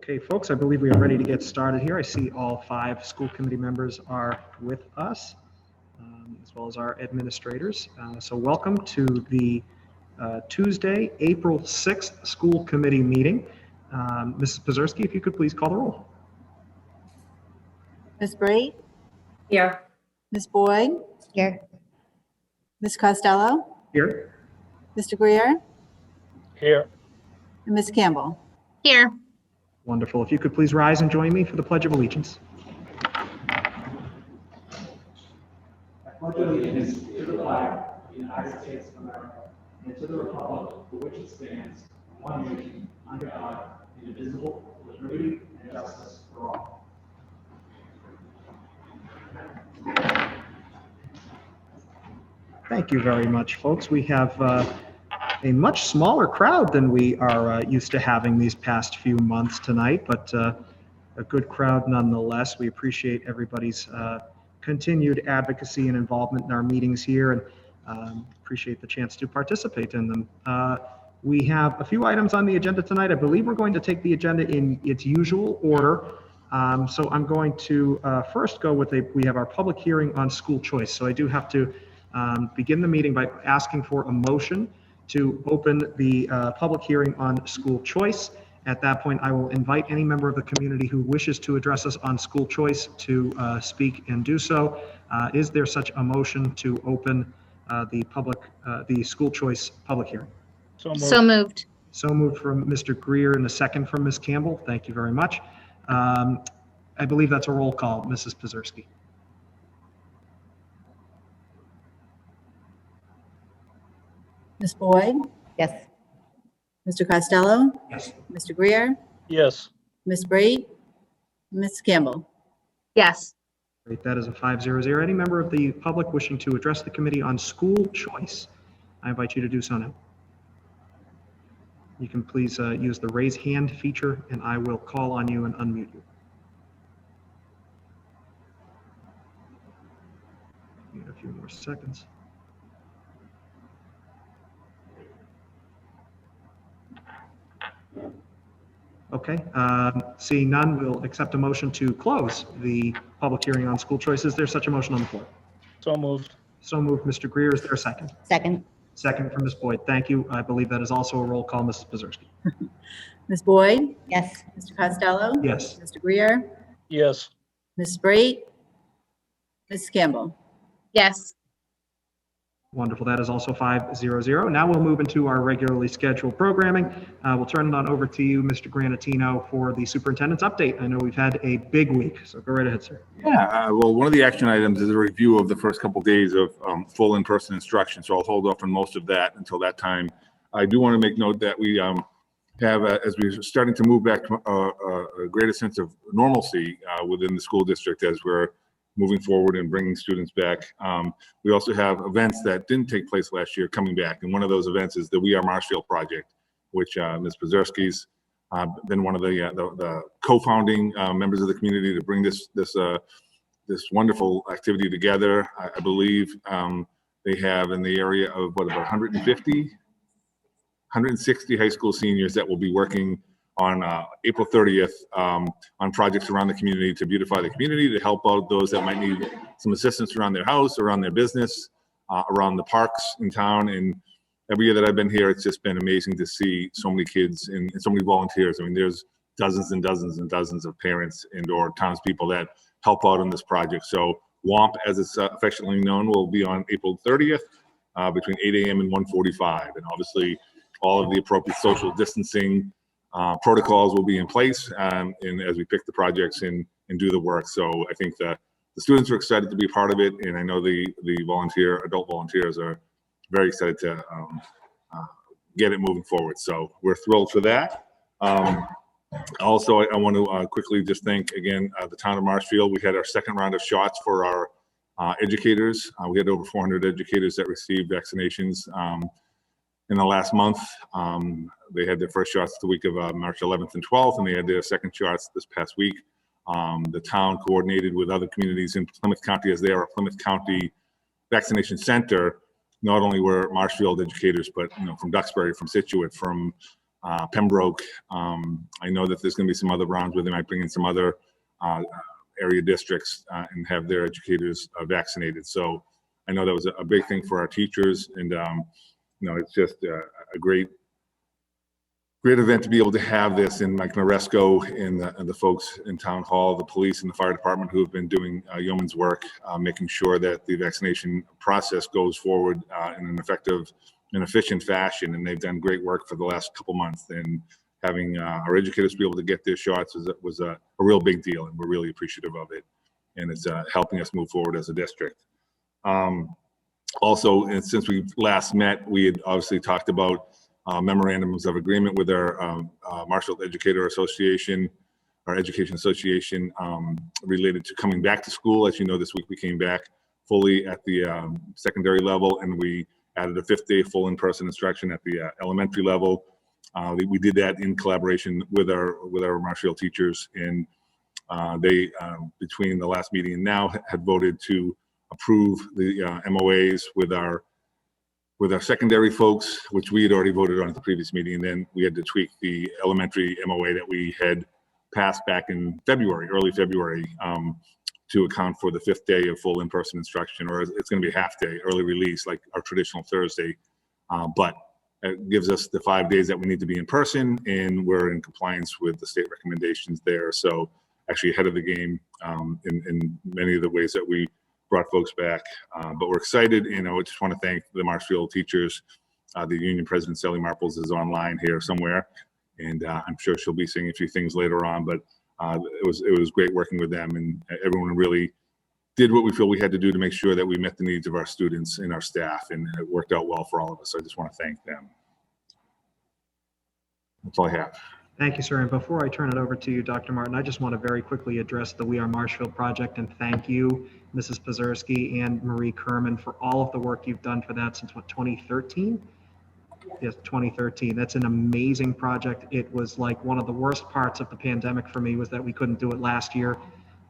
Okay, folks, I believe we are ready to get started here. I see all 5 school committee members are with us, as well as our administrators. So welcome to the Tuesday, April 6th school committee meeting. Mrs. Pazerski, if you could please call the roll. Ms. Brate? Here. Ms. Boyd? Here. Ms. Costello? Here. Mr. Greer? Here. And Ms. Campbell? Here. Wonderful. If you could please rise and join me for the Pledge of Allegiance. I pledge allegiance to the flag of the United States of America and to the republic for which it stands, one nation, under God, indivisible, with liberty and justice for all. Thank you very much, folks. We have a much smaller crowd than we are used to having these past few months tonight, but a good crowd nonetheless. We appreciate everybody's continued advocacy and involvement in our meetings here, and appreciate the chance to participate in them. We have a few items on the agenda tonight. I believe we're going to take the agenda in its usual order. So I'm going to first go with we have our public hearing on school choice. So I do have to begin the meeting by asking for a motion to open the public hearing on school choice. At that point, I will invite any member of the community who wishes to address us on school choice to speak and do so. Is there such a motion to open the school choice public hearing? So moved. So moved from Mr. Greer and a second from Ms. Campbell. Thank you very much. I believe that's a roll call, Mrs. Pazerski. Ms. Boyd? Yes. Mr. Costello? Yes. Mr. Greer? Yes. Ms. Brate? Ms. Campbell? Yes. Great, that is a 5-0. Any member of the public wishing to address the committee on school choice, I invite you to do so now. You can please use the raise hand feature and I will call on you and unmute you. Need a few more seconds. Okay, seeing none, we'll accept a motion to close the public hearing on school choice. Is there such a motion on the floor? So moved. So moved, Mr. Greer. Is there a second? Second. Second from Ms. Boyd. Thank you. I believe that is also a roll call, Mrs. Pazerski. Ms. Boyd? Yes. Mr. Costello? Yes. Mr. Greer? Yes. Ms. Brate? Ms. Campbell? Yes. Wonderful. That is also 5-0. Now we'll move into our regularly scheduled programming. We'll turn it on over to you, Mr. Granatino, for the superintendent's update. I know we've had a big week, so go right ahead, sir. Yeah, well, one of the action items is a review of the first couple days of full in-person instruction, so I'll hold off on most of that until that time. I do want to make note that we have, as we're starting to move back to a greater sense of normalcy within the school district as we're moving forward and bringing students back. We also have events that didn't take place last year coming back, and one of those events is the We Are Marshfield project, which Ms. Pazerski's been one of the co-founding members of the community to bring this wonderful activity together. I believe they have in the area of about 160 high school seniors that will be working on April 30th on projects around the community to beautify the community, to help out those that might need some assistance around their house, around their business, around the parks in town. And every year that I've been here, it's just been amazing to see so many kids and so many volunteers. I mean, there's dozens and dozens and dozens of parents and or townspeople that help out on this project. So WOMP, as it's affectionately known, will be on April 30th between 8 a.m. and 1:45. And obviously all of the appropriate social distancing protocols will be in place and as we pick the projects and do the work. So I think that the students are excited to be a part of it, and I know the adult volunteers are very excited to get it moving forward. So we're thrilled for that. Also, I want to quickly just thank again the town of Marshfield. We had our second round of shots for our educators. We had over 400 educators that received vaccinations in the last month. They had their first shots the week of March 11th and 12th, and they had their second shots this past week. The town coordinated with other communities in Plymouth County, as they are a Plymouth County vaccination center. Not only were Marshfield educators, but from Duxbury, from Scituate, from Pembroke. I know that there's going to be some other rounds where they might bring in some other area districts and have their educators vaccinated. So I know that was a big thing for our teachers, and it's just a great event to be able to have this. And Mike Maresco and the folks in Town Hall, the police and the fire department who have been doing yeoman's work, making sure that the vaccination process goes forward in an effective and efficient fashion. And they've done great work for the last couple months. And having our educators be able to get their shots was a real big deal, and we're really appreciative of it. And it's helping us move forward as a district. Also, and since we last met, we had obviously talked about memorandums of agreement with our Marshfield Educator Association, our Education Association, related to coming back to school. As you know, this week we came back fully at the secondary level, and we added a 5th day full in-person instruction at the elementary level. We did that in collaboration with our Marshfield teachers, and they, between the last meeting and now, had voted to approve the MOAs with our secondary folks, which we had already voted on at the previous meeting. And then we had to tweak the elementary MOA that we had passed back in February, early February, to account for the 5th day of full in-person instruction, or it's going to be a half day, early release, like our traditional Thursday. But it gives us the 5 days that we need to be in person, and we're in compliance with the state recommendations there. So actually ahead of the game in many of the ways that we brought folks back, but we're excited. I just want to thank the Marshfield teachers. The union president, Sally Marples, is online here somewhere, and I'm sure she'll be saying a few things later on, but it was great working with them, and everyone really did what we feel we had to do to make sure that we met the needs of our students and our staff, and it worked out well for all of us. So I just want to thank them. That's all I have. Thank you, sir. And before I turn it over to you, Dr. Martin, I just want to very quickly address the We Are Marshfield project and thank you, Mrs. Pazerski and Marie Kerman, for all of the work you've done for that since, 2013? Yes, 2013. That's an amazing project. It was like one of the worst parts of the pandemic for me was that we couldn't do it last year.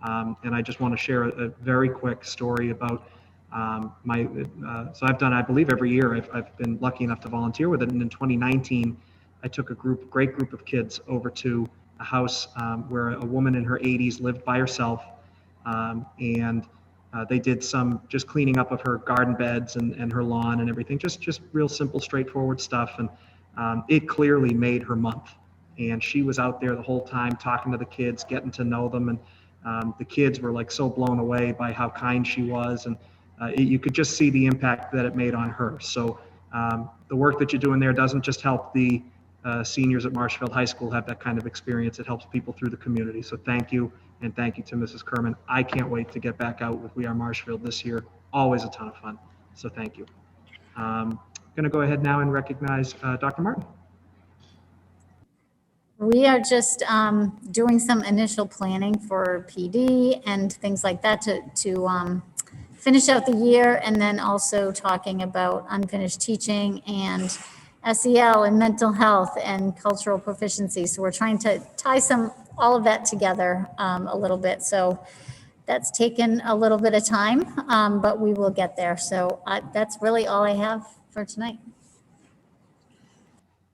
And I just want to share a very quick story about so I've done, I believe every year, I've been lucky enough to volunteer with it. And in 2019, I took a great group of kids over to a house where a woman in her 80s lived by herself, and they did some just cleaning up of her garden beds and her lawn and everything, just real simple, straightforward stuff. And it clearly made her month. And she was out there the whole time talking to the kids, getting to know them, and the kids were like so blown away by how kind she was, and you could just see the impact that it made on her. So the work that you're doing there doesn't just help the seniors at Marshfield High School have that kind of experience. It helps people through the community. So thank you, and thank you to Mrs. Kerman. I can't wait to get back out with We Are Marshfield this year. Always a ton of fun. So thank you. I'm going to go ahead now and recognize Dr. Martin. We are just doing some initial planning for PD and things like that to finish out the year, and then also talking about unfinished teaching and SEL and mental health and cultural proficiency. So we're trying to tie all of that together a little bit. So that's taken a little bit of time, but we will get there. So that's really all I have for tonight.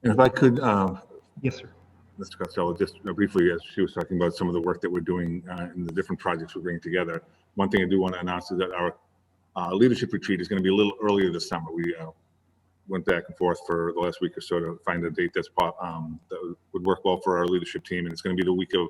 And if I could, Yes, sir. Mr. Costello, just briefly, as she was talking about some of the work that we're doing in the different projects we're bringing together, one thing I do want to announce is that our leadership retreat is going to be a little earlier this summer. We went back and forth for the last week or so to find a date that would work well for our leadership team, and it's going to be the week of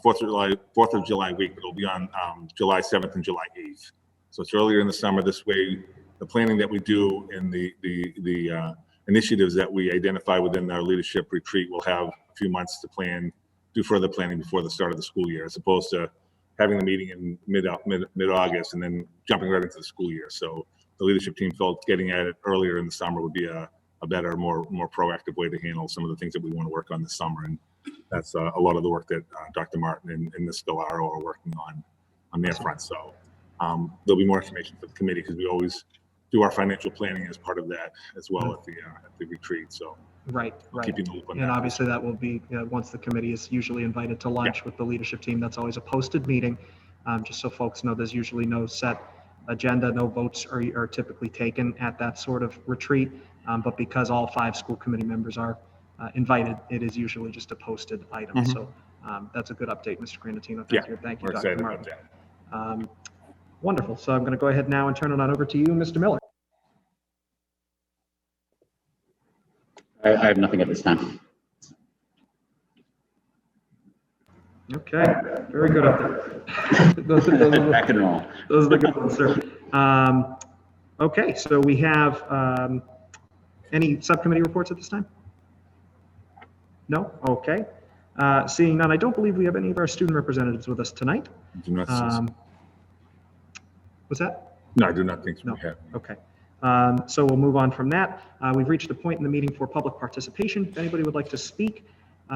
4th of July week, but it'll be on July 7th and July 8th. So it's earlier in the summer. This way, the planning that we do and the initiatives that we identify within our leadership retreat will have a few months to do further planning before the start of the school year, as opposed to having the meeting in mid-August and then jumping right into the school year. So the leadership team felt getting at it earlier in the summer would be a better, more proactive way to handle some of the things that we want to work on this summer. And that's a lot of the work that Dr. Martin and Ms. Stellaro are working on their front. So there'll be more information for the committee, because we always do our financial planning as part of that as well at the retreat. So Right. keep you in the loop on And that. obviously that will be, once the committee is usually invited to lunch with the leadership team, that's always a posted meeting. Just so folks know, there's usually no set agenda, no votes are typically taken at that sort of retreat. But because all 5 school committee members are invited. It is usually just a posted item. So that's a good update, Mr. Granatino. Thank you. Thank you, We're Dr. excited Martin. about that. Wonderful. So I'm going to go ahead now and turn it on over to you, Mr. Miller. I have nothing at this time. Okay, very good update. those are Back and roll. those are the good ones, sir. Okay, so we have any subcommittee reports at this time? No? Okay. Seeing none, I don't believe we have any of our student representatives with us tonight. Do not see- What's that? No, I do not think No. we have. Okay. So we'll move on from that. We've reached the point in the meeting for public participation. If anybody would like to speak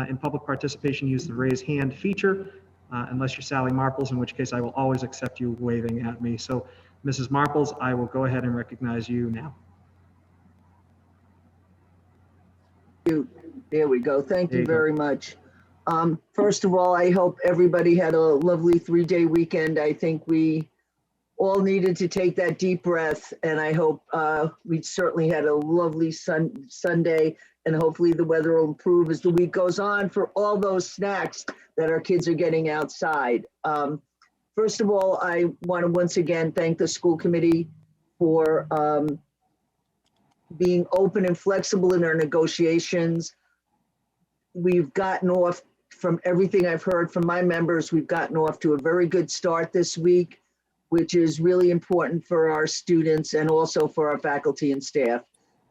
in public participation, use the raise hand feature, unless you're Sally Marples, in which case I will always accept you waving at me. So Mrs. Marples, I will go ahead and recognize you now. There we go. Thank There you you go. very much. First of all, I hope everybody had a lovely 3-day weekend. I think we all needed to take that deep breath, and I hope we certainly had a lovely Sunday, and hopefully the weather will improve as the week goes on for all those snacks that our kids are getting outside. First of all, I want to once again thank the school committee for being open and flexible in our negotiations. We've gotten off, from everything I've heard from my members, we've gotten off to a very good start this week, which is really important for our students and also for our faculty and staff.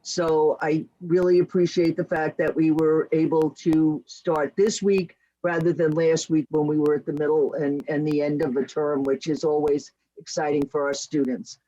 So I really appreciate the fact that we were able to start this week rather than last week when we were at the middle and the end of a term, which is always exciting for our students.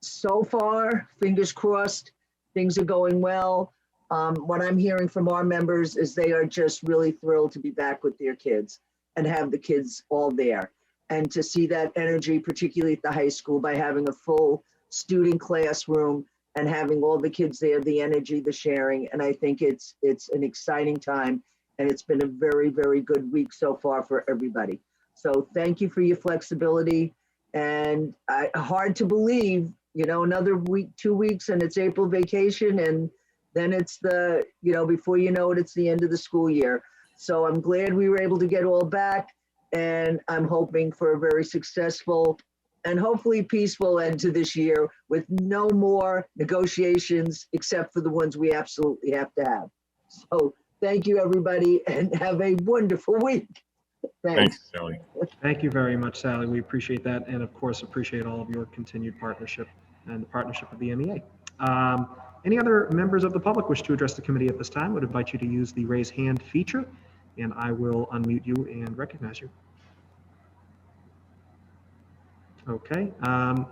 So far, fingers crossed, things are going well. What I'm hearing from our members is they are just really thrilled to be back with their kids and have the kids all there. And to see that energy, particularly at the high school, by having a full student classroom and having all the kids there, the energy, the sharing. And I think it's an exciting time. And it's been a very, very good week so far for everybody. So thank you for your flexibility. And hard to believe, you know, another week, 2 weeks, and it's April vacation. And then it's the, you know, before you know it, it's the end of the school year. So I'm glad we were able to get all back. And I'm hoping for a very successful and hopefully peaceful end to this year with no more negotiations except for the ones we absolutely have to have. So thank you, everybody, and have a wonderful week. Thanks, Sally. Thank you very much, Sally. We appreciate that. And of course, appreciate all of your continued partnership and the partnership with the MEA. Any other members of the public wish to address the committee at this time? I would invite you to use the raise hand feature, and I will unmute you and recognize you. Okay. I'm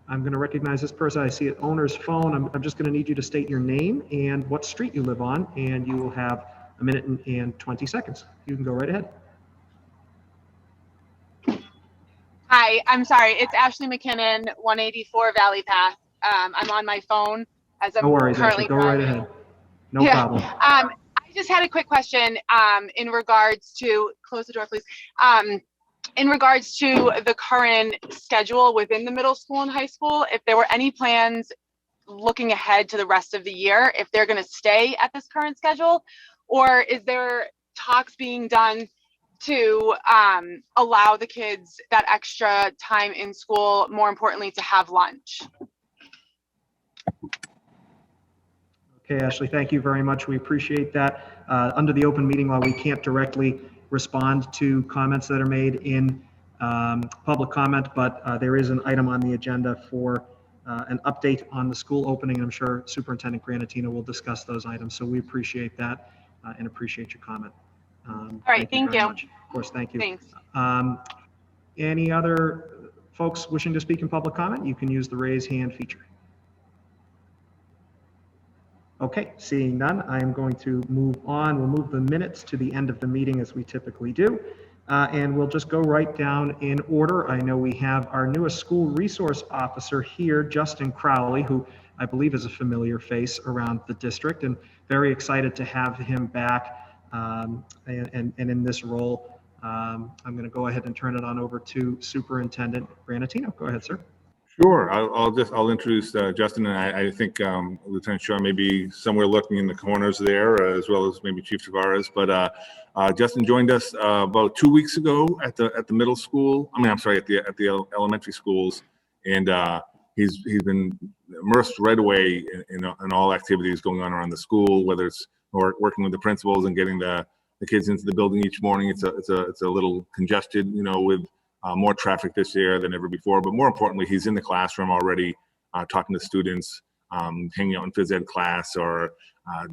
going to recognize this person. I see it, owner's phone. I'm just going to need you to state your name and what street you live on, and you will have 1 minute and 20 seconds. You can go right ahead. Hi, I'm sorry. It's Ashley McKinnon, 184 Valley Path. I'm on my phone as I'm No worries, currently Ashley. Go right driving. ahead. No problem. I just had a quick question in regards to, close the door, please. In regards to the current schedule within the middle school and high school, if there were any plans looking ahead to the rest of the year, if they're going to stay at this current schedule, or is there talks being done to allow the kids that extra time in school, more importantly, to have lunch? Okay, Ashley, thank you very much. We appreciate that. Under the open meeting law, we can't directly respond to comments that are made in public comment, but there is an item on the agenda for an update on the school opening. I'm sure Superintendent Granatino will discuss those items, so we appreciate that and appreciate your comment. All right, thank very you. much. Of course, thank you. Thanks. Any other folks wishing to speak in public comment? You can use the raise hand feature. Okay, seeing none, I am going to move on. We'll move the minutes to the end of the meeting as we typically do. And we'll just go right down in order. I know we have our newest school resource officer here, Justin Crowley, who I believe is a familiar face around the district, and very excited to have him back and in this role. I'm going to go ahead and turn it on over to Superintendent Granatino. Go ahead, sir. Sure, I'll introduce Justin, and I think Lieutenant Shaw may be somewhere lurking in the corners there, as well as maybe Chief Tavares. But Justin joined us about 2 weeks ago at the middle school. I'm sorry, at the elementary schools, and he's been immersed right away in all activities going on around the school, whether it's working with the principals and getting the kids into the building each morning. It's a little congested, with more traffic this year than ever before, but more importantly, he's in the classroom already, talking to students, hanging out in phys ed class, or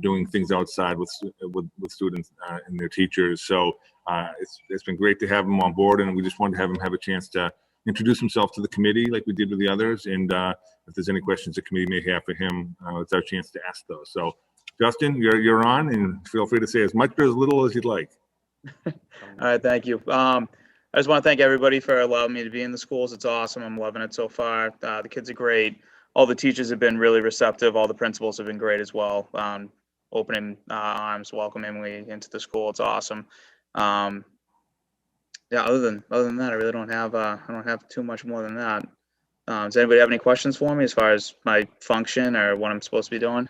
doing things outside with students and their teachers. So it's been great to have him on board, and we just wanted to have him have a chance to introduce himself to the committee like we did with the others. And if there's any questions the committee may have for him, it's our chance to ask those. So Justin, you're on, and feel free to say as much or as little as you'd like. All right, thank you. I just want to thank everybody for allowing me to be in the schools. It's awesome. I'm loving it so far. The kids are great. All the teachers have been really receptive. All the principals have been great as well. Opening arms, welcoming me into the school. It's awesome. Yeah. Other than that, I really don't have too much more than that. Does anybody have any questions for me as far as my function or what I'm supposed to be doing?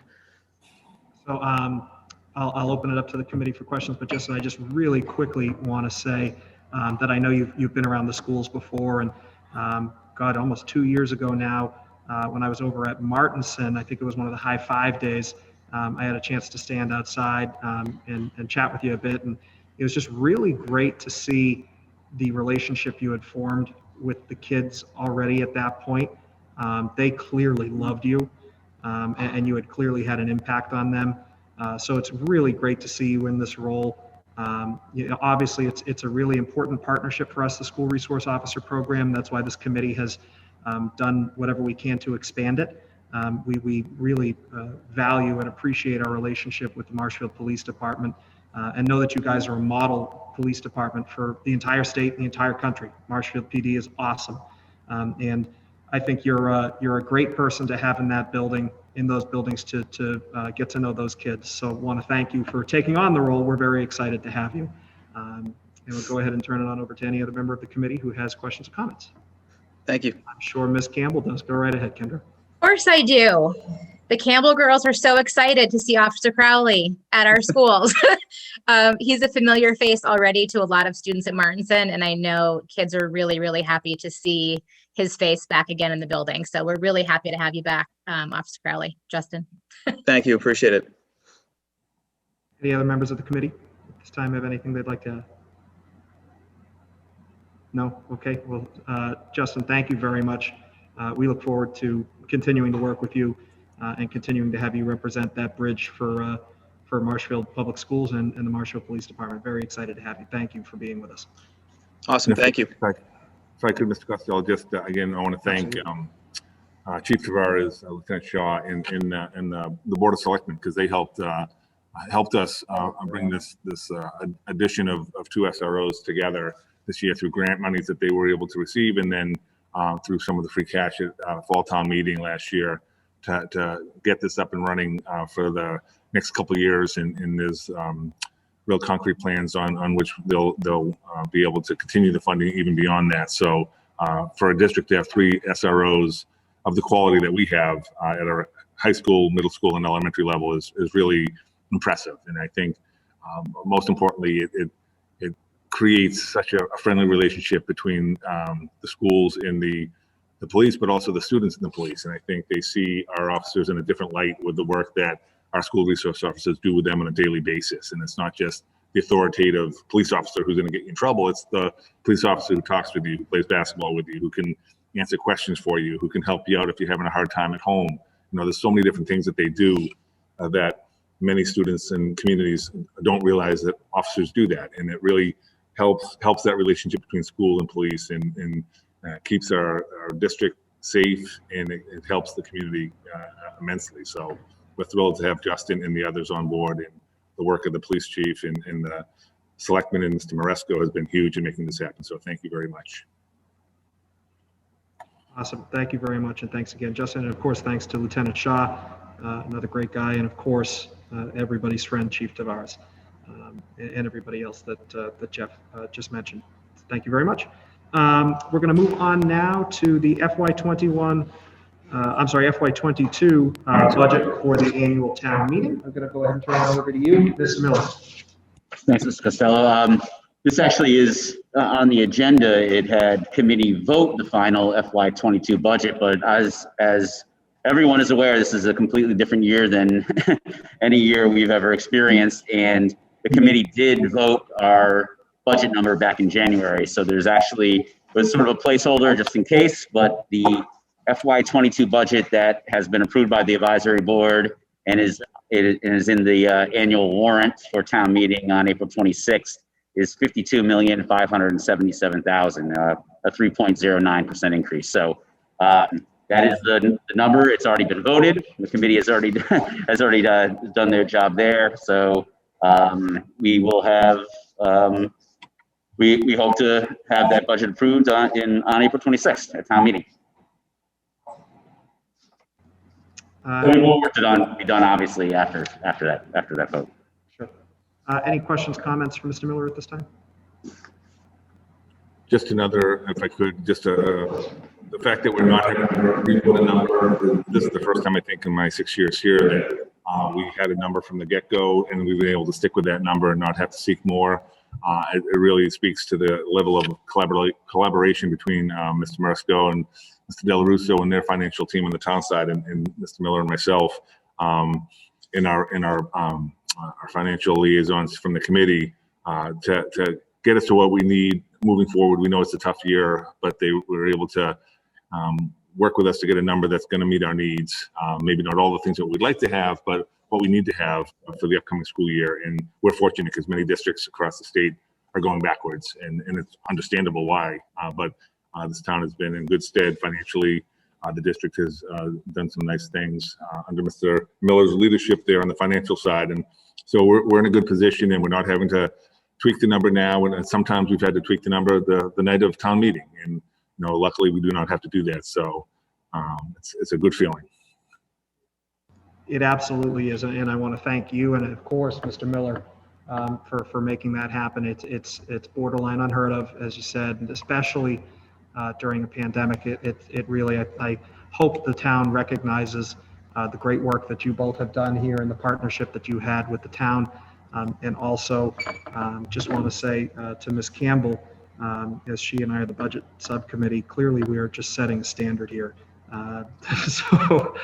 So I'll open it up to the committee for questions, but Justin, I just really quickly want to say that I know you've been around the schools before, and God, almost 2 years ago now, when I was over at Martinson, I think it was one of the high five days, I had a chance to stand outside and chat with you a bit, and it was just really great to see the relationship you had formed with the kids already at that point. They clearly loved you, and you had clearly had an impact on them. So it's really great to see you in this role. Obviously, it's a really important partnership for us, the School Resource Officer Program. That's why this committee has done whatever we can to expand it. We really value and appreciate our relationship with the Marshfield Police Department, and know that you guys are a model police department for the entire state and the entire country. Marshfield PD is awesome, and I think you're a great person to have in those buildings to get to know those kids. So I want to thank you for taking on the role. We're very excited to have you. And we'll go ahead and turn it on over to any other member of the committee who has questions or comments. Thank you. I'm sure Ms. Campbell does. Go right ahead, Kendra. Of course I do. The Campbell girls are so excited to see Officer Crowley at our schools. He's a familiar face already to a lot of students at Martinson, and I know kids are really, really happy to see his face back again in the building. So we're really happy to have you back, Officer Crowley. Justin. Thank you. Appreciate it. Any other members of the committee at this time have anything they'd like to add? No? Okay. Well, Justin, thank you very much. We look forward to continuing to work with you and continuing to have you represent that bridge for Marshfield Public Schools and the Marshfield Police Department. Very excited to have you. Thank you for being with us. Awesome. Thank you. If I could, Mr. Costello, just again, I want to thank Chief Tavares, Lieutenant Shaw, and the Board of Selectmen, because they helped us bring this addition of 2 SROs together this year through grant monies that they were able to receive, and then through some of the free cash at Fall Town Meeting last year to get this up and running for the next couple of years. And there's real concrete plans on which they'll be able to continue the funding even beyond that. So for a district to have 3 SROs of the quality that we have at our high school, middle school, and elementary level is really impressive. And I think most importantly, it creates such a friendly relationship between the schools and the police, but also the students in the police. And I think they see our officers in a different light with the work that our school resource officers do with them on a daily basis. And it's not just the authoritative police officer who's going to get you in trouble. It's the police officer who talks with you, who plays basketball with you, who can answer questions for you, who can help you out if you're having a hard time at home. There's so many different things that they do that many students and communities don't realize that officers do that. And it really helps that relationship between school and police, and keeps our district safe, and it helps the community immensely. So we're thrilled to have Justin and the others on board, and the work of the police chief and the selectman and Mr. Maresco has been huge in making this happen. So thank you very much. Awesome. Thank you very much. And thanks again, Justin. And of course, thanks to Lieutenant Shaw, another great guy. And of course, everybody's friend, Chief Tavares, and everybody else that Jeff just mentioned. Thank you very much. We're going to move on now to the FY22 budget for the annual town meeting. I'm going to go ahead and turn it over to you, Ms. Miller. Thanks, Mr. Costello. This actually is on the agenda. It had committee vote the final FY22 budget, but as everyone is aware, this is a completely different year than any year we've ever experienced, and the committee did vote our budget number back in January. So there's actually was sort of a placeholder just in case, but the FY22 budget that has been approved by the advisory board and is in the annual warrant for town meeting on April 26th is $52,577,000, a 3.09% increase. So that is the number. It's already been voted. The committee has already done their job there. So we will have we hope to have that budget approved on April 26th at town meeting. We will work it on be done obviously after that vote. Sure. Any questions, comments from Mr. Miller at this time? Just another, if I could, just the fact that we're not having to report a number. This is the first time I think in my 6 years here that we had a number from the get-go, and we've been able to stick with that number and not have to seek more. It really speaks to the level of collaboration between Mr. Maresco and Mr. Del Russo and their financial team on the town side, and Mr. Miller and myself in our financial liaisons from the committee to get us to what we need moving forward. We know it's a tough year, but they were able to work with us to get a number that's going to meet our needs. Maybe not all the things that we'd like to have, but what we need to have for the upcoming school year. And we're fortunate because many districts across the state are going backwards, and it's understandable why. But this town has been in good stead financially. The district has done some nice things under Mr. Miller's leadership there on the financial side. And so we're in a good position, and we're not having to tweak the number now. And sometimes we've had to tweak the number the night of town meeting. And luckily we do not have to do that. So it's a good feeling. It absolutely is, and I want to thank you and of course Mr. Miller for making that happen. It's borderline unheard of, as you said, and especially during a pandemic. It really, I hope the town recognizes the great work that you both have done here and the partnership that you had with the town. And also just want to say to Ms. Campbell, as she and I are the budget subcommittee, clearly we are just setting a standard here. So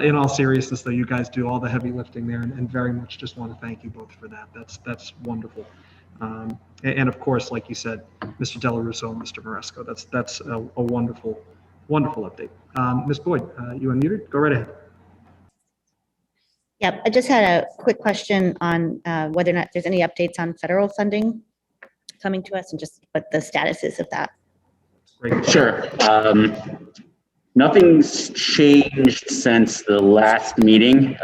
in all seriousness, though, you guys do all the heavy lifting there, and very much just want to thank you both for that. That's wonderful. And of course, like you said, Mr. Del Russo and Mr. Maresco, that's a wonderful update. Ms. Boyd, you unmuted, go right ahead. Yep, I just had a quick question on whether or not there's any updates on federal funding coming to us and just what the status is of that. Great. Sure. Nothing's changed since the last meeting.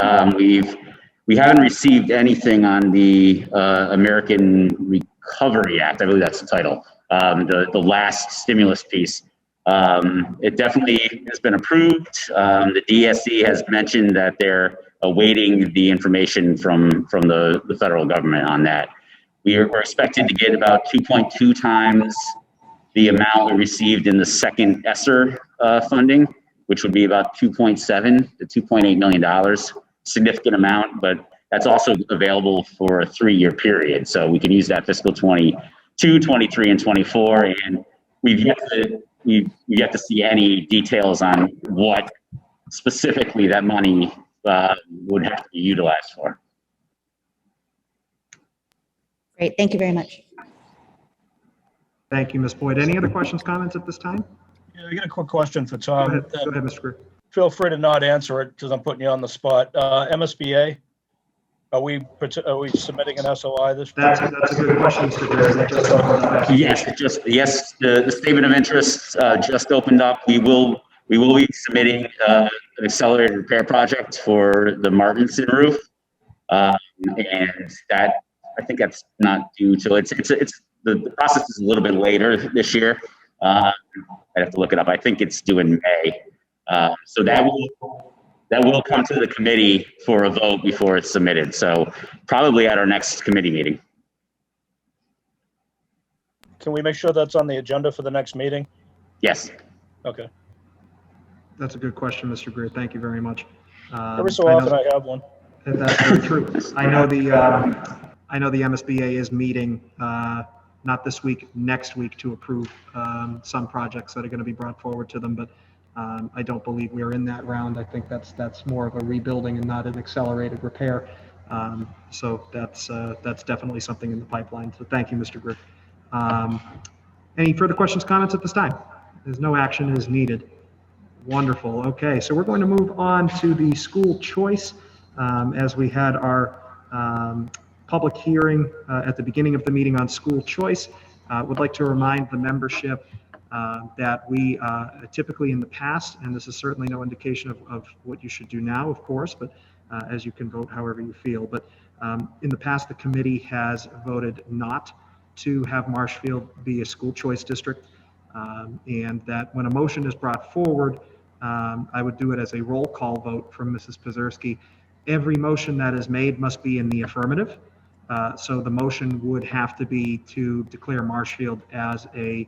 We haven't received anything on the American Recovery Act. I believe that's the title. The last stimulus piece. It definitely has been approved. The DSC has mentioned that they're awaiting the information from the federal government on that. We're expected to get about 2.2 times the amount we received in the second ESSER funding, which would be about $2.7 to $2.8 million. Significant amount, but that's also available for a 3-year period. So we can use that fiscal 22, 23, and 24. And we've yet to see any details on what specifically that money would have to be utilized for. Great, thank you very much. Thank you, Ms. Boyd. Any other questions, comments at this time? Yeah, I got a quick question for Go Tom. ahead, Mr. Greer. Feel free to not answer it because I'm putting you on the spot. MSBA, are we submitting an SOI this year? That's a good question, Mr. Greer. That just opened up. Yes, the statement of interest just opened up. We will be submitting an accelerated repair project for the Martinson roof, and that I think that's not due till the process is a little bit later this year. I'd have to look it up. I think it's due in May. So that will come to the committee for a vote before it's submitted. So probably at our next committee meeting. Can we make sure that's on the agenda for the next meeting? Yes. Okay. That's a good question, Mr. Greer. Thank you very much. Every so I know- often I have one. That's very true. I know the MSBA is meeting, not this week, next week to approve some projects that are going to be brought forward to them, but I don't believe we are in that round. I think that's more of a rebuilding and not an accelerated repair. So that's definitely something in the pipeline. So thank you, Mr. Greer. Any further questions, comments at this time? There's no action is needed. Wonderful. Okay, so we're going to move on to the school choice. As we had our public hearing at the beginning of the meeting on school choice, would like to remind the membership that we typically in the past, and this is certainly no indication of what you should do now, of course, but as you can vote however you feel. But in the past, the committee has voted not to have Marshfield be a school choice district, and that when a motion is brought forward, I would do it as a roll call vote from Mrs. Pazerski. Every motion that is made must be in the affirmative. So the motion would have to be to declare Marshfield as a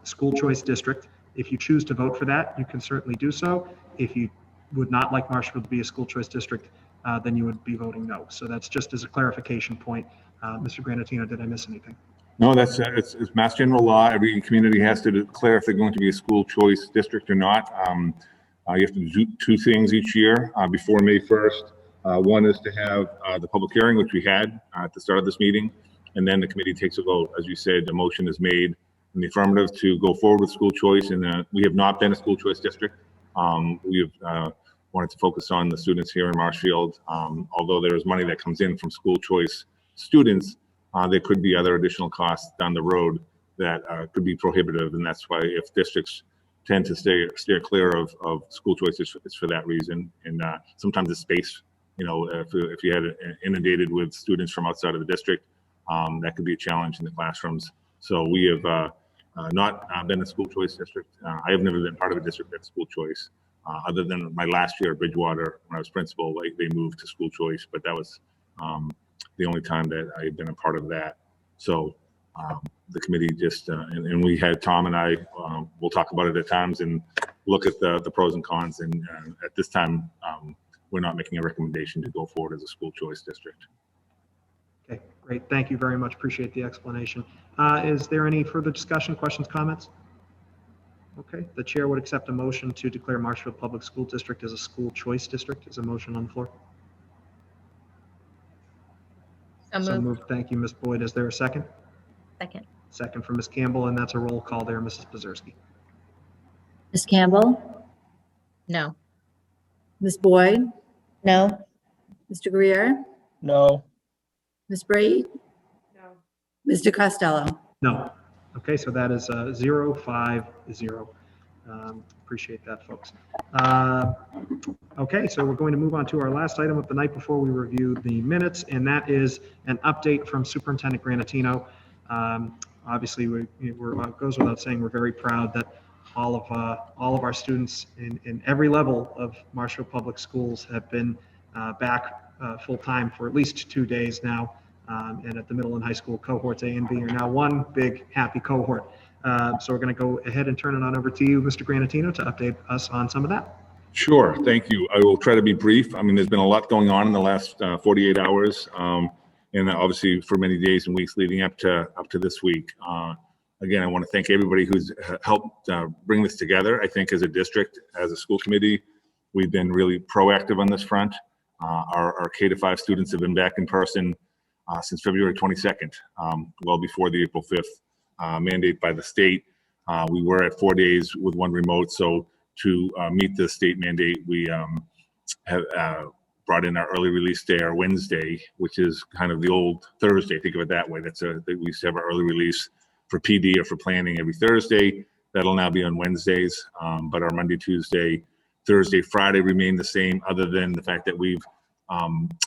school choice district. If you choose to vote for that, you can certainly do so. If you would not like Marshfield to be a school choice district, then you would be voting no. So that's just as a clarification point. Mr. Granatino, did I miss anything? No, it's Mass General law. Every community has to declare if they're going to be a school choice district or not. You have to do two things each year before May 1st. One is to have the public hearing, which we had at the start of this meeting, and then the committee takes a vote. As you said, the motion is made in the affirmative to go forward with school choice, and we have not been a school choice district. We have wanted to focus on the students here in Marshfield. Although there is money that comes in from school choice students, there could be other additional costs down the road that could be prohibitive, and that's why if districts tend to steer clear of school choice, it's for that reason. And sometimes the space, if you had it inundated with students from outside of the district, that could be a challenge in the classrooms. So we have not been a school choice district. I have never been part of a district that's school choice, other than my last year at Bridgewater when I was principal. They moved to school choice, but that was the only time that I had been a part of that. So the committee just, and we had Tom and I, we'll talk about it at times and look at the pros and cons. And at this time, we're not making a recommendation to go forward as a school choice district. Okay, great. Thank you very much. Appreciate the explanation. Is there any further discussion, questions, comments? Okay, the chair would accept a motion to declare Marshfield Public School District as a school choice district. Is a motion on the floor? So moved. Thank you, Ms. Boyd. Is there a second? Second. Second from Ms. Campbell, and that's a roll call there, Mrs. Pazerski. Ms. Campbell, No. Ms. Boyd, No. Mr. Greer, No. Ms. Brate, Mr. Costello. No. Okay, so that is 0-5-0. Appreciate that, folks. Okay, so we're going to move on to our last item of the night before we review the minutes, and that is an update from Superintendent Granatino. Obviously, goes without saying, we're very proud that all of our students in every level of Marshfield Public Schools have been back full-time for at least 2 days now. And at the middle and high school cohorts A and B are now one big happy cohort. So we're going to go ahead and turn it on over to you, Mr. Granatino, to update us on some of that. Sure, thank you. I will try to be brief. I mean, there's been a lot going on in the last 48 hours, and obviously for many days and weeks leading up to this week. Again, I want to thank everybody who's helped bring this together. I think as a district, as a school committee, we've been really proactive on this front. Our K-5 students have been back in person since February 22nd, well before the April 5th mandate by the state. We were at 4 days with one remote, so to meet the state mandate, we have brought in our early release day, our Wednesday, which is kind of the old Thursday. Think of it that way. We used to have our early release for PD or for planning every Thursday. That'll now be on Wednesdays, but our Monday, Tuesday, Thursday, Friday remain the same, other than the fact that we've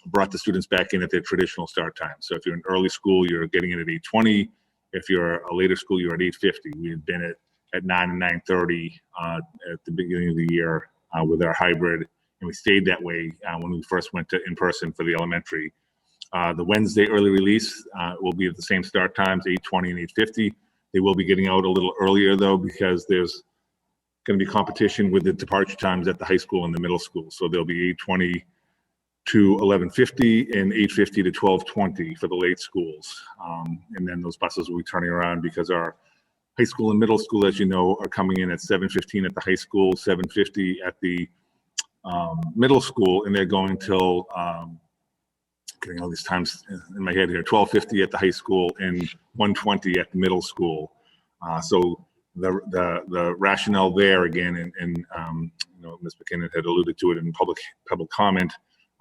brought the students back in at their traditional start time. So if you're in early school, you're getting in at 8:20. If you're a later school, you're at 8:50. We had been at 9 and 9:30 at the beginning of the year with our hybrid, and we stayed that way when we first went to in person for the elementary. The Wednesday early release will be at the same start times, 8:20 and 8:50. They will be getting out a little earlier though, because there's going to be competition with the departure times at the high school and the middle school. So there'll be 8:20 to 11:50 and 8:50 to 12:20 for the late schools. And then those buses will be turning around because our high school and middle school, as you know, are coming in at 7:15 at the high school, 7:50 at the middle school, and they're going till, getting all these times in my head here, 12:50 at the high school and 1:20 at the middle school. So the rationale there again, and you know, Ms. McKinnon had alluded to it in public comment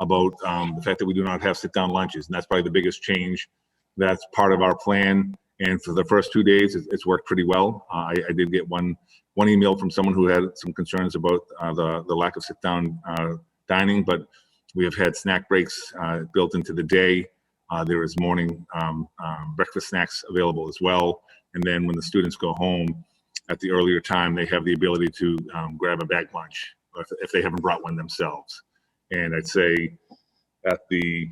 about the fact that we do not have sit-down lunches, and that's probably the biggest change. That's part of our plan. And for the first 2 days, it's worked pretty well. I did get one email from someone who had some concerns about the lack of sit-down dining, but we have had snack breaks built into the day. There is morning breakfast snacks available as well. And then when the students go home at the earlier time, they have the ability to grab a bag lunch if they haven't brought one themselves. And I'd say at the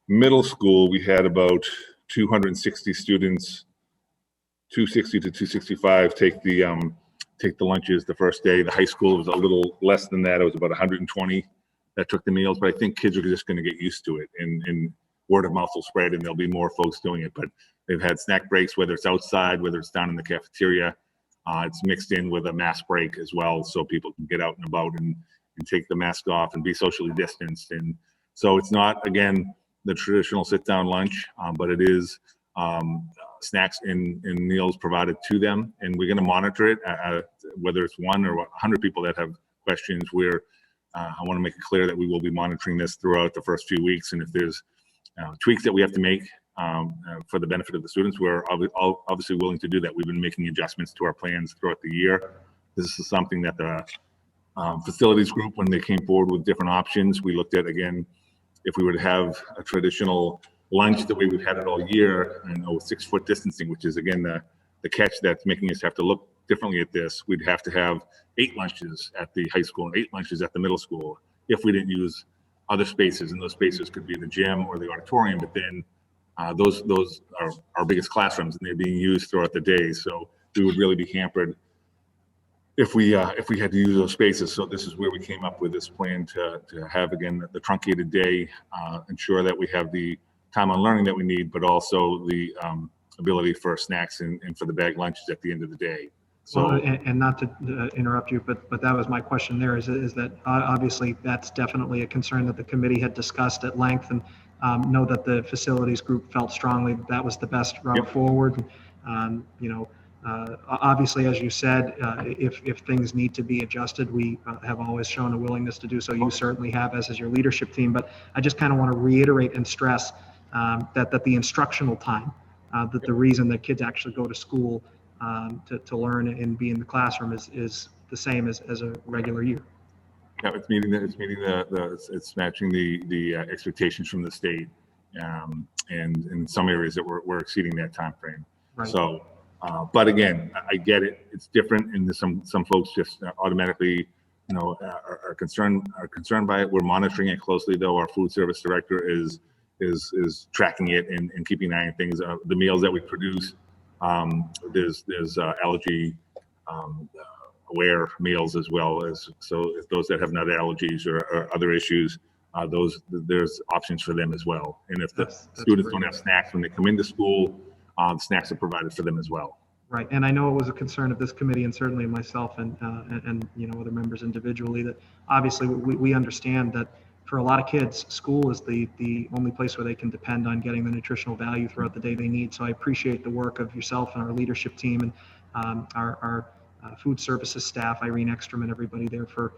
middle school, we had about 260 students, 260 to 265 take the lunches the first day. The high school was a little less than that. It was about 120 that took the meals, but I think kids are just going to get used to it, and word of mouth will spread, and there'll be more folks doing it. But they've had snack breaks, whether it's outside, whether it's down in the cafeteria. It's mixed in with a mask break as well, so people can get out and about and take the mask off and be socially distanced. And so it's not, again, the traditional sit-down lunch, but it is snacks and meals provided to them, and we're going to monitor it, whether it's 1 or 100 people that have questions. I want to make it clear that we will be monitoring this throughout the first few weeks, and if there's tweaks that we have to make for the benefit of the students, we're obviously willing to do that. We've been making adjustments to our plans throughout the year. This is something that the facilities group, when they came forward with different options, we looked at, again, if we were to have a traditional lunch the way we've had it all year, and with 6-foot distancing, which is again the catch that's making us have to look differently at this, we'd have to have 8 lunches at the high school and 8 lunches at the middle school if we didn't use other spaces, and those spaces could be the gym or the auditorium, but then those are our biggest classrooms, and they're being used throughout the day, so we would really be hampered if we had to use those spaces. So this is where we came up with this plan to have, again, the truncated day, ensure that we have the time on learning that we need, but also the ability for snacks and for the bag lunches at the end of the day. So, well, and not to interrupt you, but that was my question there, is that obviously that's definitely a concern that the committee had discussed at length, and know that the facilities group felt strongly that was the best route forward. You know, obviously, as you said, if things need to be adjusted, we have always shown a willingness to do so. You certainly have, as is your leadership team. But I just kind of want to reiterate and stress that the instructional time, that the reason that kids actually go to school to learn and be in the classroom is the same as a regular year. Yeah, it's matching the expectations from the state, and in some areas that we're exceeding that time frame. Right. So, but again, I get it. It's different, and some folks just automatically, you know, are concerned by it. We're monitoring it closely, though. Our food service director is tracking it and keeping an eye on things. The meals that we produce, there's allergy aware meals as well as, so if those that have nut allergies or other issues, there's options for them as well. And if the students don't have snacks when they come into school, snacks are provided for them as well. Right, and I know it was a concern of this committee and certainly myself and you know, other members individually, that obviously we understand that for a lot of kids, school is the only place where they can depend on getting the nutritional value throughout the day they need. So I appreciate the work of yourself and our leadership team and our food services staff, Irene Ekstrom and everybody there, for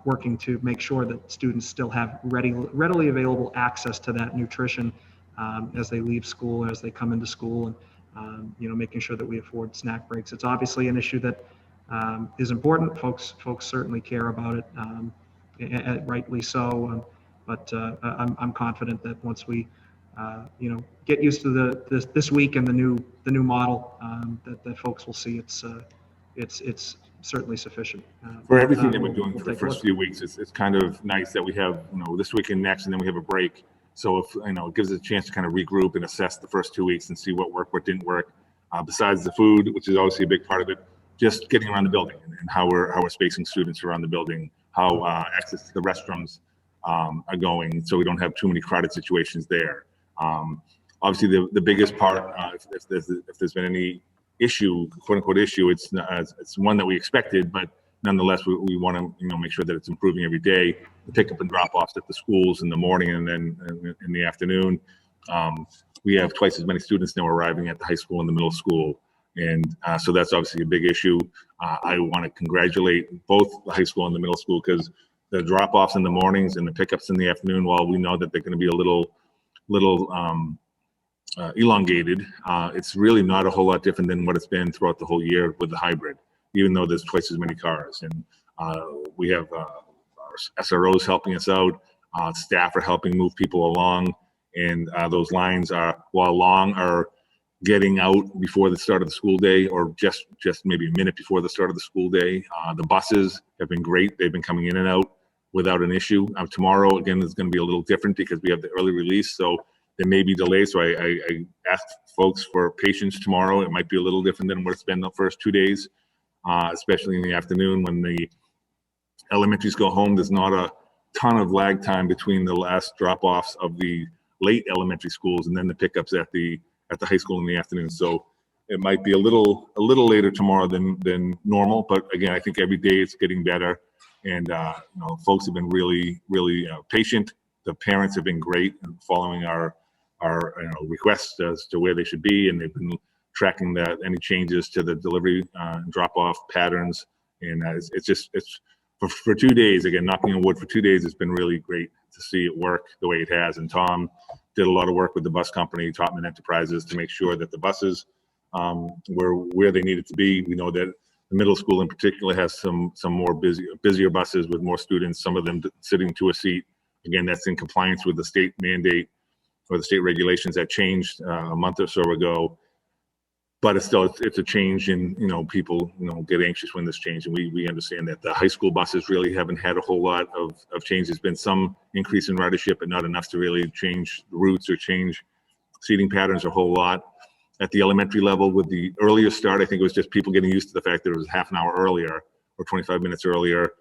working to make sure that students still have readily available access to that nutrition as they leave school, as they come into school, and you know, making sure that we afford snack breaks. It's obviously an issue that is important. Folks certainly care about it. Rightly so, but I'm confident that once we, you know, get used to this week and the new model, that folks will see it's certainly sufficient. For everything that we're doing for the first few weeks, it's kind of nice that we have, you know, this week and next, and then we have a break. So if, you know, it gives us a chance to kind of regroup and assess the first 2 weeks and see what worked, what didn't work. besides the food, which is obviously a big part of it, just getting around the building and how we're spacing students around the building, how access to the restrooms are going, so we don't have too many crowded situations there. Obviously, the biggest part, if there's been any issue, quote unquote issue, it's one that we expected, but nonetheless, we want to make sure that it's improving every day. The pickup and drop offs at the schools in the morning and then in the afternoon. We have twice as many students now arriving at the high school and the middle school. And so that's obviously a big issue. I want to congratulate both the high school and the middle school, because the drop offs in the mornings and the pickups in the afternoon, while we know that they're going to be a little elongated, it's really not a whole lot different than what it's been throughout the whole year with the hybrid, even though there's twice as many cars. And we have our SROs helping us out, staff are helping move people along, and those lines are, while long, are getting out before the start of the school day, or just maybe a minute before the start of the school day. The buses have been great. They've been coming in and out without an issue. Tomorrow, again, is going to be a little different because we have the early release, so there may be delays. So I asked folks for patience tomorrow. It might be a little different than what it's been the first 2 days, especially in the afternoon when the elementaries go home. There's not a ton of lag time between the last drop-offs of the late elementary schools and then the pickups at the high school in the afternoon. So it might be a little later tomorrow than normal, but again, I think every day it's getting better. And folks have been really patient. The parents have been great in following our requests as to where they should be, and they've been tracking any changes to the delivery drop-off patterns. And it's for 2 days, again, knocking on wood, for 2 days, it's been really great to see it work the way it has. And Tom did a lot of work with the bus company, Topman Enterprises, to make sure that the buses were where they needed to be. We know that the middle school in particular has some more busier buses with more students, some of them sitting to a seat. Again, that's in compliance with the state mandate or the state regulations that changed a month or so ago. But it's a change, and people get anxious when this change, and we understand that. The high school buses really haven't had a whole lot of change. There's been some increase in ridership, but not enough to really change routes or change seating patterns a whole lot. At the elementary level, with the earlier start, I think it was just people getting used to the fact that it was half an hour earlier or 25 minutes earlier.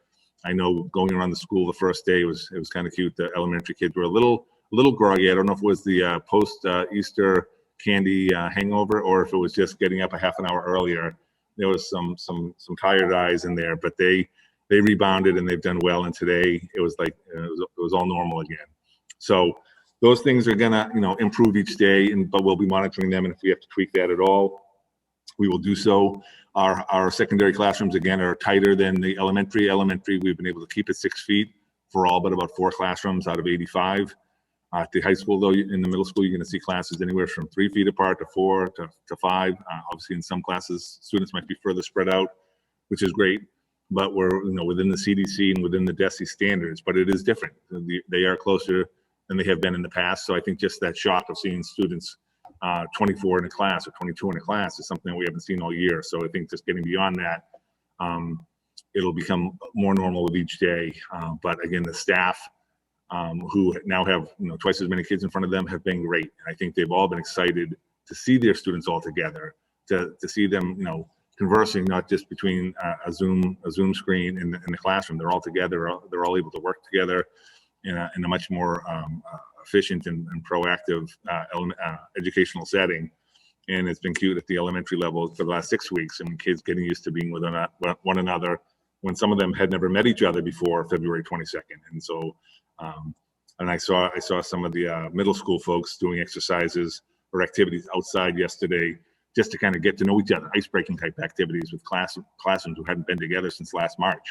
I know going around the school the first day, it was kind of cute. The elementary kids were a little groggy. I don't know if it was the post Easter candy hangover, or if it was just getting up a half an hour earlier. There was some tired eyes in there, but they rebounded and they've done well. And today it was like it was all normal again. So those things are gonna improve each day, but we'll be monitoring them, and if we have to tweak that at all, we will do so. Our secondary classrooms again are tighter than the elementary. We've been able to keep it 6 feet for all but about 4 classrooms out of 85. At the high school, though, in the middle school, you're going to see classes anywhere from 3 feet apart to 4 to 5. Obviously, in some classes, students might be further spread out, which is great. But we're within the CDC and within the DESE standards. But it is different. They are closer than they have been in the past. So I think just that shock of seeing students 24 in a class or 22 in a class is something that we haven't seen all year. So I think just getting beyond that, it'll become more normal with each day. But again, the staff, who now have twice as many kids in front of them, have been great. I think they've all been excited to see their students all together, to see them conversing, not just between a Zoom screen in the classroom. They're all together. They're all able to work together in a much more efficient and proactive educational setting. And it's been cute at the elementary level for the last 6 weeks, and kids getting used to being with one another when some of them had never met each other before February 22nd. And so and I saw some of the middle school folks doing exercises or activities outside yesterday, just to kind of get to know each other, icebreaking type activities with classrooms who hadn't been together since last March.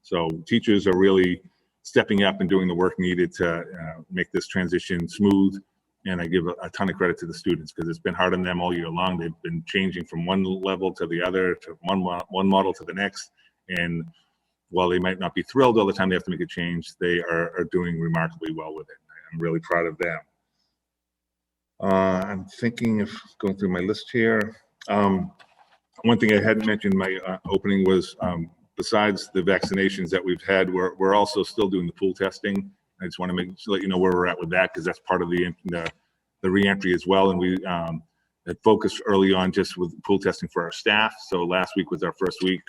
So teachers are really stepping up and doing the work needed to make this transition smooth. And I give a ton of credit to the students, because it's been hard on them all year long. They've been changing from one level to the other, to one model to the next. And while they might not be thrilled all the time they have to make a change, they are doing remarkably well with it. I'm really proud of them. I'm thinking of going through my list here. One thing I hadn't mentioned in my opening was, besides the vaccinations that we've had, we're also still doing the pool testing. I just want to let you know where we're at with that, because that's part of the re-entry as well. And we had focused early on just with pool testing for our staff. So last week was our first week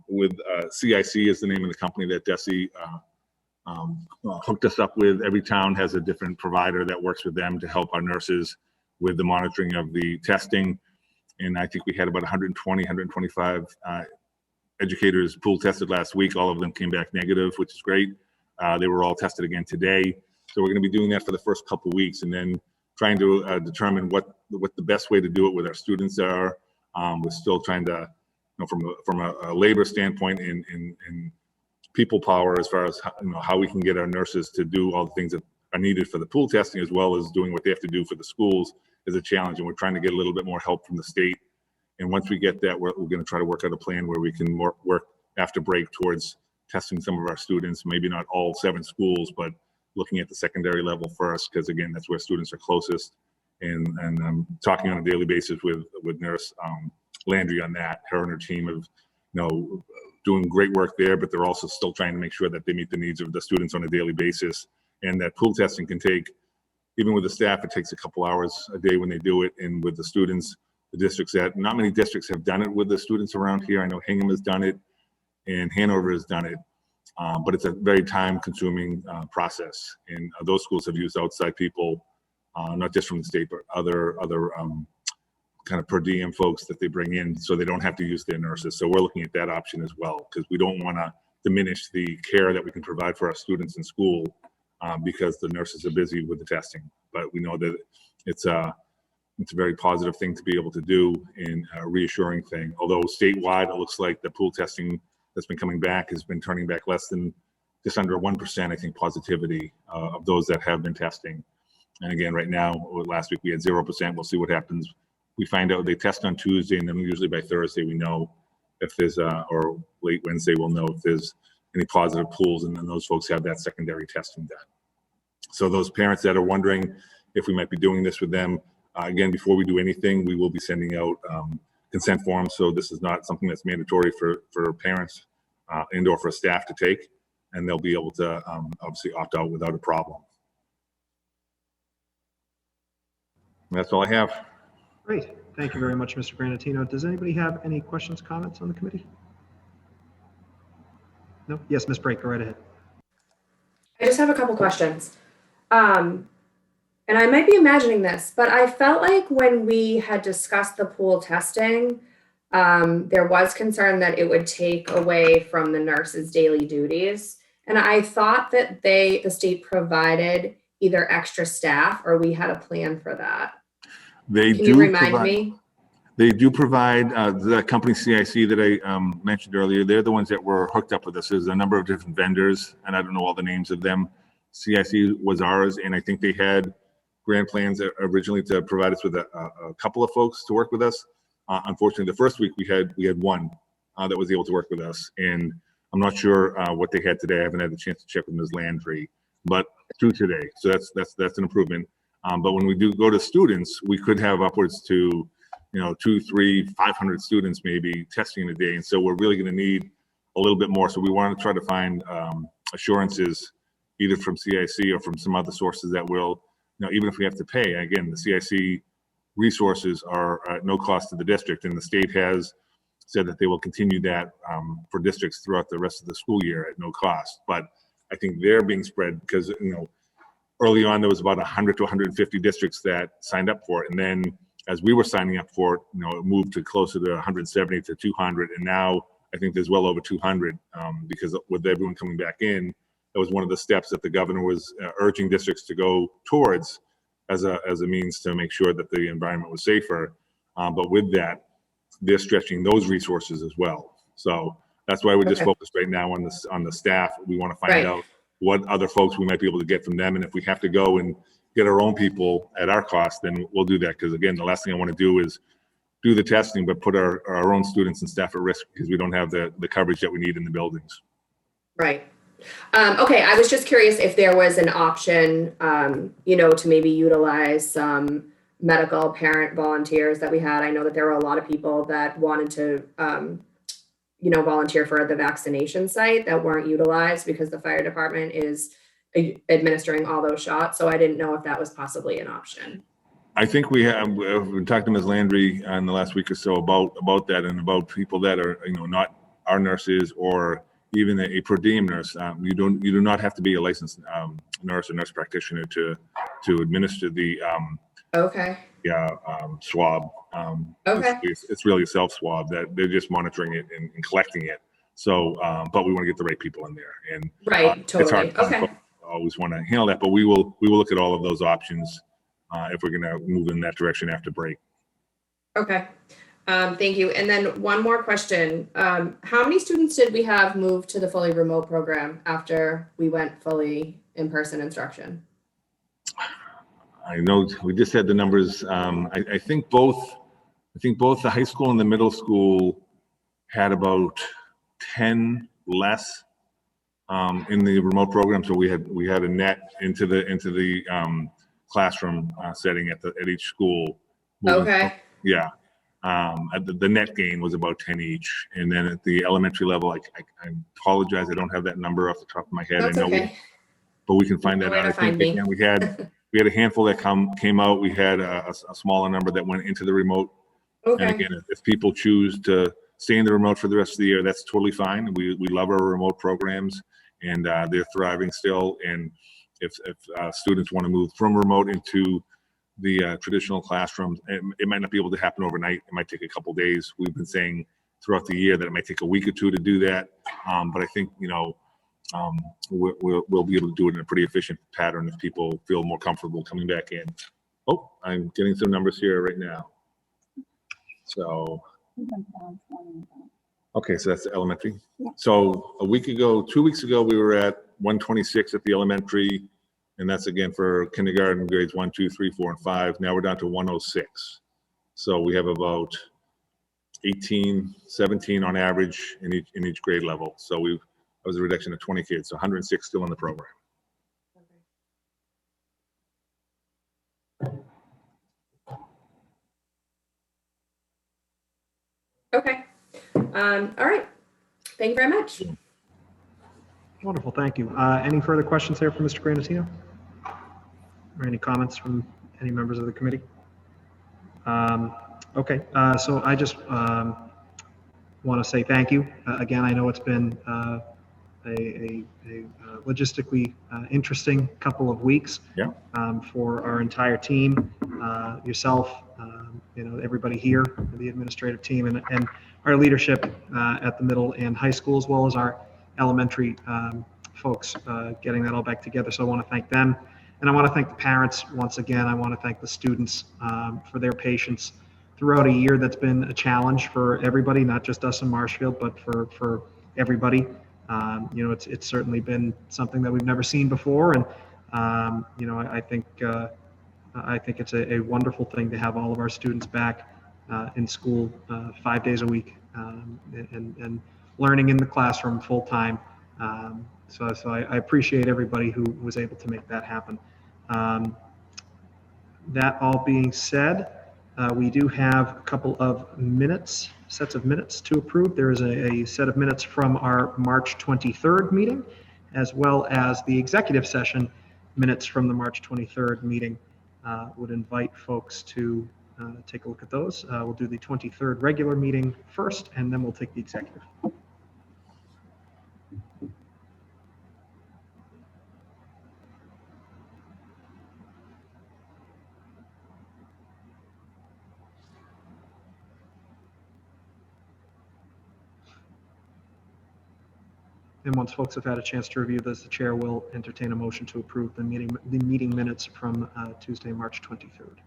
with CIC is the name of the company that Desi hooked us up with. Every town has a different provider that works with them to help our nurses with the monitoring of the testing. And I think we had about 120, 125 educators pool tested last week. All of them came back negative, which is great. They were all tested again today. So we're going to be doing that for the first couple of weeks, and then trying to determine what the best way to do it with our students are. We're still trying to, from a labor standpoint and people power, as far as how we can get our nurses to do all the things that are needed for the pool testing, as well as doing what they have to do for the schools, is a challenge. And we're trying to get a little bit more help from the state. And once we get that, we're going to try to work out a plan where we can work after break towards testing some of our students, maybe not all 7 schools, but looking at the secondary level first, because again, that's where students are closest. And I'm talking on a daily basis with Nurse Landry on that. Her and her team of, doing great work there, but they're also still trying to make sure that they meet the needs of the students on a daily basis. And that pool testing can take, even with the staff, it takes a couple hours a day when they do it. And with the students, the districts not many districts have done it with the students around here. I know Hingham has done it and Hanover has done it. But it's a very time-consuming process, and those schools have used outside people, not just from the state, but other kind of per diem folks that they bring in, so they don't have to use their nurses. So we're looking at that option as well, because we don't want to diminish the care that we can provide for our students in school because the nurses are busy with the testing. But we know that it's a very positive thing to be able to do, and a reassuring thing. Although statewide, it looks like the pool testing that's been coming back has been turning back less than just under 1%, I think, positivity of those that have been testing. And again, right now, last week we had 0%. We'll see what happens. We find out they test on Tuesday, and then usually by Thursday we know if there's, or late Wednesday we'll know if there's any positive pools, and then those folks have that secondary testing done. So those parents that are wondering if we might be doing this with them, again, before we do anything, we will be sending out consent forms. So this is not something that's mandatory for parents and or for staff to take, and they'll be able to obviously opt out without a problem. And that's all I have. Great. Thank you very much, Mr. Granatino. Does anybody have any questions, comments on the committee? No? Yes, Ms. Brake, go right ahead. I just have a couple questions. And I might be imagining this, but I felt like when we had discussed the pool testing, there was concern that it would take away from the nurses' daily duties. And I thought that the state provided either extra staff, or we had a plan for that. Can you remind me? They do provide, the company CIC that I mentioned earlier, they're the ones that were hooked up with us. There's a number of different vendors, and I don't know all the names of them. CIC was ours, and I think they had grand plans originally to provide us with a couple of folks to work with us. Unfortunately, the first week we had one that was able to work with us, and I'm not sure what they had today. I haven't had the chance to check with Ms. Landry, but through today, so that's an improvement. But when we do go to students, we could have upwards to 200, 300, 500 students maybe testing in a day, and so we're really going to need a little bit more. So we want to try to find assurances either from CIC or from some other sources that will, even if we have to pay. Again, the CIC resources are at no cost to the district, and the state has said that they will continue that for districts throughout the rest of the school year at no cost. But I think they're being spread because early on there was about 100 to 150 districts that signed up for it, and then as we were signing up for it, it moved to closer to 170 to 200, and now I think there's well over 200 because with everyone coming back in, that was one of the steps that the governor was urging districts to go towards as a means to make sure that the environment was safer. But with that, they're stretching those resources as well. So that's why we're just focused right now on the staff. We want to find out what other folks we might be able to get from them, and if we have to go and get our own people at our cost, then we'll do that. Because again, the last thing I want to do is do the testing, but put our own students and staff at risk because we don't have the coverage that we need in the buildings. Right. Okay, I was just curious if there was an option, to maybe utilize some medical parent volunteers that we had. I know that there were a lot of people that wanted to, volunteer for the vaccination site that weren't utilized because the fire department is administering all those shots. So I didn't know if that was possibly an option. I think we've been talking to Ms. Landry in the last week or so about that and about people that are, not our nurses or even a per diem nurse. You do not have to be a licensed nurse or nurse practitioner to administer the Okay. swab. Okay. It's really a self swab that they're just monitoring it and collecting it. So, but we want to get the right people in there, and Right. it's Totally. hard to find Okay. folks who always want to handle that, but we will look at all of those options if we're going to move in that direction after break. Okay. Thank you. And then one more question. How many students did we have move to the fully remote program after we went fully in-person instruction? I know we just had the numbers. I think both the high school and the middle school had about 10 less in the remote program. So we had a net into the classroom setting at each school. Okay. Yeah. The net gain was about 10 each. And then at the elementary level, I apologize, I don't have that number off the top of my head. That's I know okay. but we can find that Where out. to I think find me. again, we had a handful that came out. We had a smaller number that went into the remote. Okay. And again, if people choose to stay in the remote for the rest of the year, that's totally fine. We love our remote programs, and they're thriving still. And if students want to move from remote into the traditional classrooms, it might not be able to happen overnight. It might take a couple days. We've been saying throughout the year that it might take a week or two to do that. But I think, we'll be able to do it in a pretty efficient pattern if people feel more comfortable coming back in. Oh, I'm getting some numbers here right now. So, okay, so that's the elementary. Yeah. So 2 weeks ago, we were at 126 at the elementary, and that's again for kindergarten grades 1, 2, 3, 4, and 5. Now we're down to 106. So we have about 18, 17 on average in each grade level. So that was a reduction of 20 kids, so 106 still in the program. Okay. All right. Thank you very much. Wonderful, thank you. Any further questions there for Mr. Granatino? Or any comments from any members of the committee? Okay, so I just want to say thank you. Again, I know it's been a logistically interesting couple of weeks. Yeah. For our entire team, yourself, everybody here, the administrative team, and our leadership at the middle and high school, as well as our elementary folks, getting that all back together. So I want to thank them. And I want to thank the parents once again. I want to thank the students for their patience throughout a year that's been a challenge for everybody, not just us in Marshfield, but for everybody. It's certainly been something that we've never seen before, and I think it's a wonderful thing to have all of our students back in school 5 days a week and learning in the classroom full time. So I appreciate everybody who was able to make that happen. That all being said, we do have a couple of sets of minutes to approve. There is a set of minutes from our March 23rd meeting, as well as the executive session minutes from the March 23rd meeting. Would invite folks to take a look at those. We'll do the 23rd regular meeting first, and then we'll take the executive. And once folks have had a chance to review this, the chair will entertain a motion to approve the meeting minutes from Tuesday, March 23rd.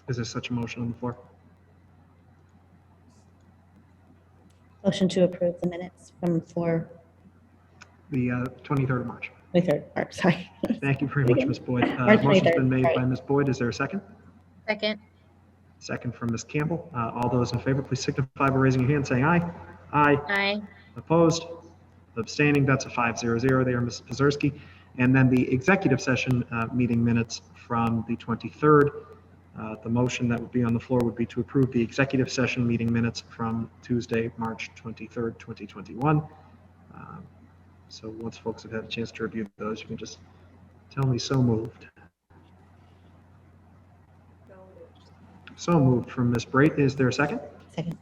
Is there such a motion on the floor? Motion to approve the minutes from The 23rd of March. 23rd, March, sorry. Thank you very much, Ms. Boyd. March Motion's 23rd, been made sorry. by Ms. Boyd. Is there a second? Second. Second from Ms. Campbell. All those in favor, please signify by raising your hand, saying aye. Aye. Aye. Opposed? Abstaining? That's a 5-0 there, Ms. Pazerski. And then the executive session meeting minutes from the 23rd. The motion that would be on the floor would be to approve the executive session meeting minutes from Tuesday, March 23rd, 2021. So once folks have had a chance to review those, you can just tell me so moved. So moved from Ms. Brait. Is there a second? Second.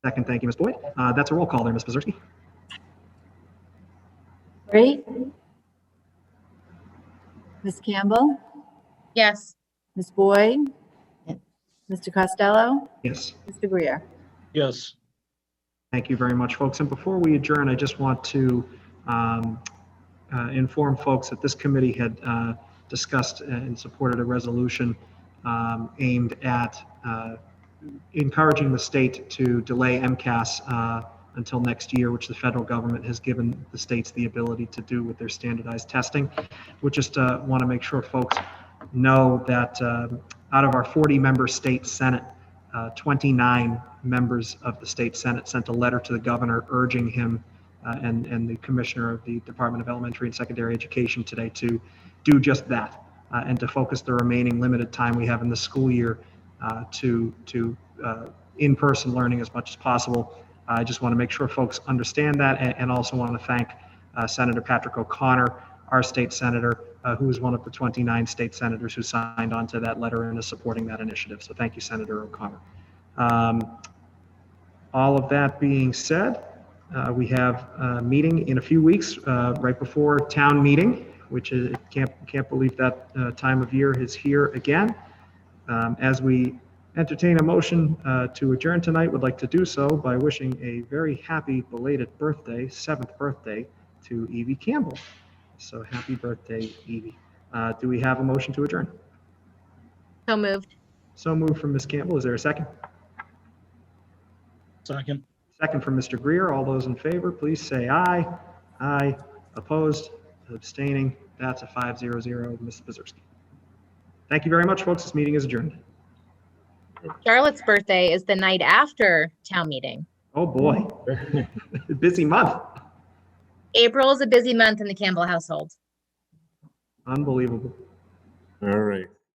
Second, thank you, Ms. Boyd. That's a roll call there, Ms. Pazerski. Brait? Ms. Campbell? Yes. Ms. Boyd? Yes. Mr. Costello? Yes. Mr. Greer? Yes. Thank you very much, folks. And before we adjourn, I just want to inform folks that this committee had discussed and supported a resolution aimed at encouraging the state to delay MCAS until next year, which the federal government has given the states the ability to do with their standardized testing. We just want to make sure folks know that out of our 40-member state Senate, 29 members of the state Senate sent a letter to the governor urging him and the commissioner of the Department of Elementary and Secondary Education today to do just that and to focus the remaining limited time we have in the school year to in-person learning as much as possible. I just want to make sure folks understand that and also want to thank Senator Patrick O'Connor, our state senator, who is one of the 29 state senators who signed on to that letter and is supporting that initiative. So thank you, Senator O'Connor. All of that being said, we have a meeting in a few weeks, right before town meeting, which is, can't believe that time of year is here again. As we entertain a motion to adjourn tonight, would like to do so by wishing a very happy belated birthday, 7th birthday, to Evie Campbell. So happy birthday, Evie. Do we have a motion to adjourn? So moved. So moved from Ms. Campbell. Is there a second? Second. Second from Mr. Greer. All those in favor, please say aye. Aye. Opposed? Abstaining? That's a 5-0, Ms. Pazerski. Thank you very much, folks. This meeting is adjourned. Charlotte's birthday is the night after town meeting. Oh, boy. Busy month. April is a busy month in the Campbell household. Unbelievable. All right.